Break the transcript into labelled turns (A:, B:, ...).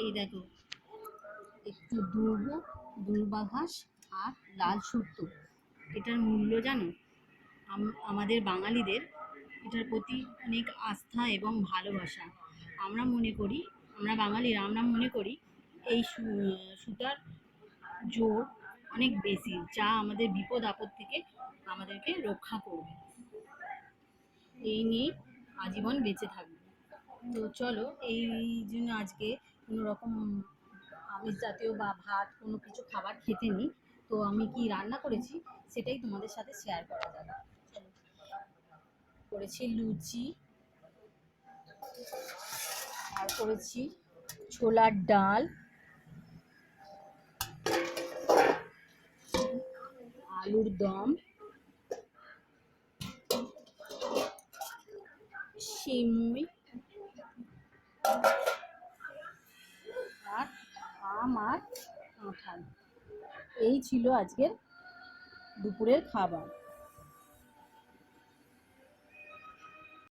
A: এই দেখো, একটু দুর্বা ঘাস আর লাল সুতো। এটার মূল্য জানো? আমাদের বাঙালিদের এটার প্রতি অনেক আস্থা এবং ভালোবাসা। আমরা বাঙালিরা মনে করি এই সুতার জোর অনেক বেশি, যা আমাদের বিপদ আপদ থেকে আমাদেরকে রক্ষা করবে। এই নিয়ে আজীবন বেঁচে থাকবে। তো চলো, এই জন্য আজকে কোনো রকম আমিষ জাতীয় বা ভাত কোনো কিছু খাবার খেতে নিই। তো আমি কি রান্না করেছি সেটাই তোমাদের সাথে শেয়ার করা যাবে। করেছি লুচি, আর করেছি ছোলার ডাল, আলুর দম, সিমুই আর আম আর কাঁঠাল। এই ছিল আজকের দুপুরের খাবার।